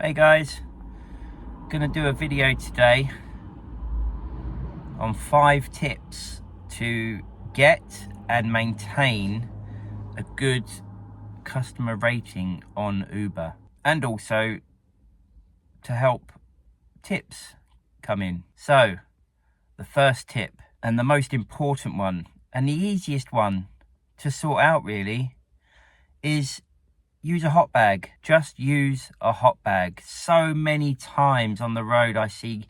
Hey guys, gonna do a video today on 5 tips to get and maintain a good customer rating on Uber, and also to help tips come in. So the first tip, and the most important one and the easiest one to sort out really, is use a hot bag. Just use a hot bag. So many times on the road I see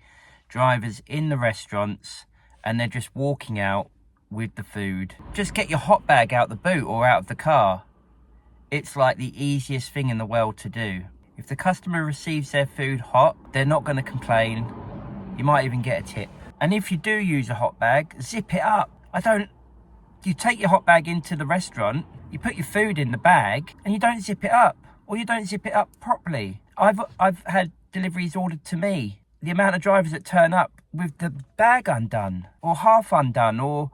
drivers in the restaurants and they're just walking out with the food. Just get your hot bag out the boot or out of the car. It's like the easiest thing in the world to do. If the customer receives their food hot, they're not going to complain. You might even get a tip. And if you do use a hot bag, zip it up. You take your hot bag into the restaurant, you put your food in the bag and you don't zip it up, or you don't zip it up properly. I've had deliveries ordered to me. The amount of drivers that turn up with the bag undone or half undone, or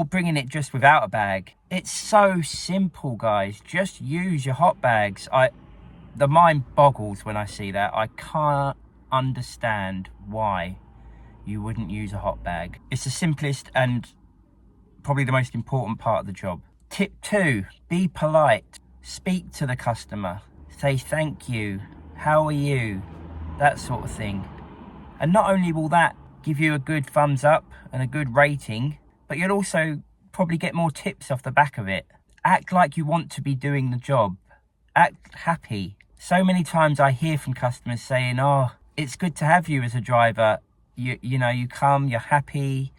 bringing it just without a bag. It's so simple, guys. Just use your hot bags. The mind boggles when I see that. I can't understand why you wouldn't use a hot bag. It's the simplest and probably the most important part of the job. Tip 2, be polite. Speak to the customer. Say thank you, how are you, that sort of thing. And not only will that give you a good thumbs up and a good rating, but you'll also probably get more tips off the back of it. Act like you want to be doing the job. Act happy. So many times I hear from customers saying, oh, it's good to have you as a driver. You come, you're happy,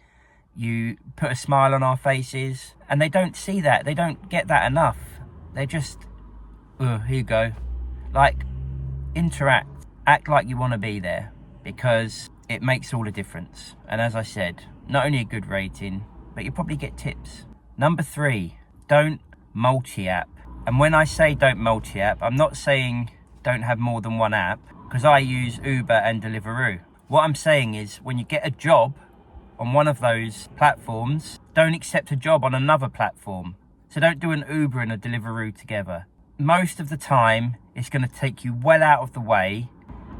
you put a smile on our faces, and they don't see that. They don't get that enough. They just, here you go. Like, interact. Act like you want to be there, because it makes all the difference. And as I said, not only a good rating, but you probably get tips. Number 3, don't multi-app. And when I say don't multi-app, I'm not saying don't have more than one app, because I use Uber and Deliveroo. What I'm saying is, when you get a job on one of those platforms, don't accept a job on another platform. So don't do an Uber and a Deliveroo together. Most of the time, it's going to take you well out of the way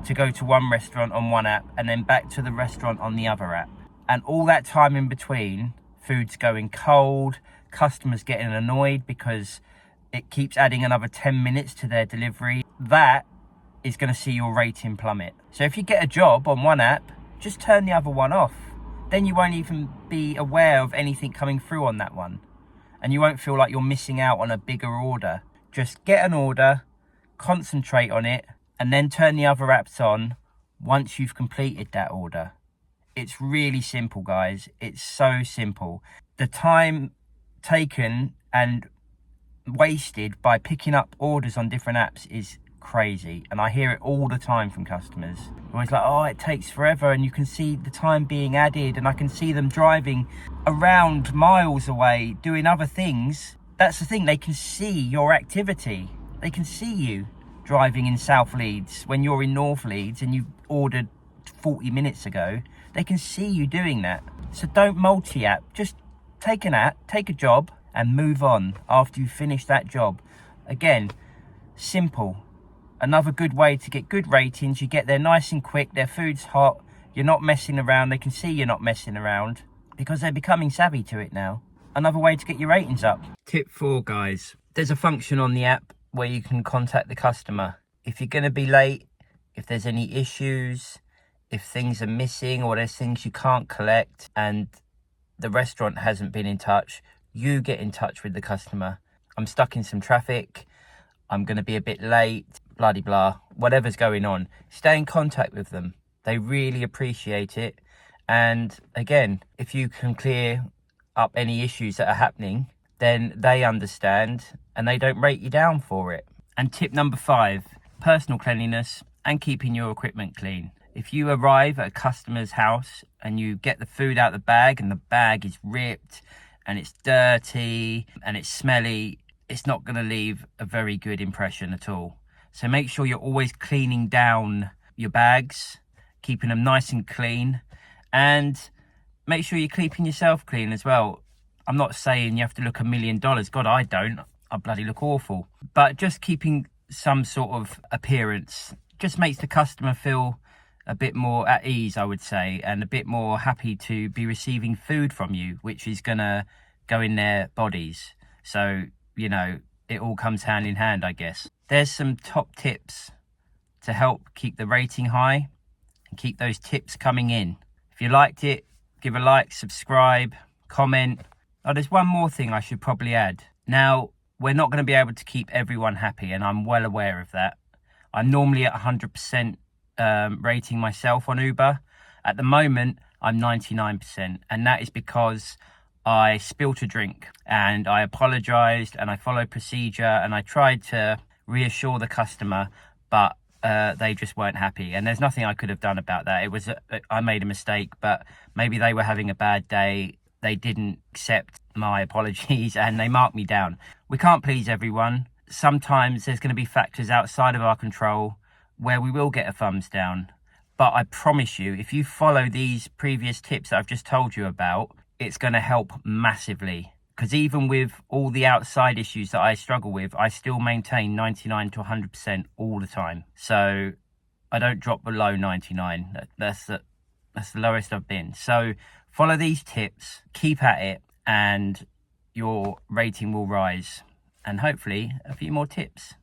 to go to one restaurant on one app and then back to the restaurant on the other app. And all that time in between, food's going cold, customers getting annoyed because it keeps adding another 10 minutes to their delivery. That is going to see your rating plummet. So if you get a job on one app, just turn the other one off. Then you won't even be aware of anything coming through on that one. And you won't feel like you're missing out on a bigger order. Just get an order, concentrate on it, and then turn the other apps on once you've completed that order. It's really simple, guys. It's so simple. The time taken and wasted by picking up orders on different apps is crazy, and I hear it all the time from customers. They're always like, oh, it takes forever, and you can see the time being added, and I can see them driving around miles away doing other things. That's the thing, they can see your activity. They can see you driving in South Leeds when you're in North Leeds and you ordered 40 minutes ago. They can see you doing that. So don't multi-app. Just take an app, take a job, and move on after you finish that job. Again, simple. Another good way to get good ratings. You get there nice and quick, their food's hot, you're not messing around, they can see you're not messing around because they're becoming savvy to it now. Another way to get your ratings up. Tip 4, guys. There's a function on the app where you can contact the customer. If you're going to be late, if there's any issues, if things are missing or there's things you can't collect and the restaurant hasn't been in touch, you get in touch with the customer. I'm stuck in some traffic, I'm going to be a bit late, blah de blah, whatever's going on. Stay in contact with them. They really appreciate it. And again, if you can clear up any issues that are happening, then they understand and they don't rate you down for it. And tip number 5, personal cleanliness and keeping your equipment clean. If you arrive at a customer's house and you get the food out of the bag and the bag is ripped and it's dirty and it's smelly, it's not going to leave a very good impression at all. So make sure you're always cleaning down your bags, keeping them nice and clean, and make sure you're keeping yourself clean as well. I'm not saying you have to look $1 million. God, I don't. I bloody look awful. But just keeping some sort of appearance just makes the customer feel a bit more at ease, I would say, and a bit more happy to be receiving food from you, which is gonna go in their bodies. So, you know, it all comes hand in hand, I guess. There's some top tips to help keep the rating high and keep those tips coming in. If you liked it, give a like, subscribe, comment. Oh, there's one more thing I should probably add. Now, we're not going to be able to keep everyone happy, and I'm well aware of that. I'm normally at 100% rating myself on Uber. At the moment, I'm 99%, and that is because I spilt a drink and I apologized and I followed procedure and I tried to reassure the customer, but they just weren't happy, and there's nothing I could have done about that. It was I made a mistake, but maybe they were having a bad day. They didn't accept my apologies and they marked me down. We can't please everyone. Sometimes there's going to be factors outside of our control where we will get a thumbs down. But I promise you, if you follow these previous tips that I've just told you about, it's going to help massively. Because even with all the outside issues that I struggle with, I still maintain 99 to 100% all the time. So I don't drop below 99. That's the lowest I've been. So follow these tips, keep at it, and your rating will rise. And hopefully a few more tips.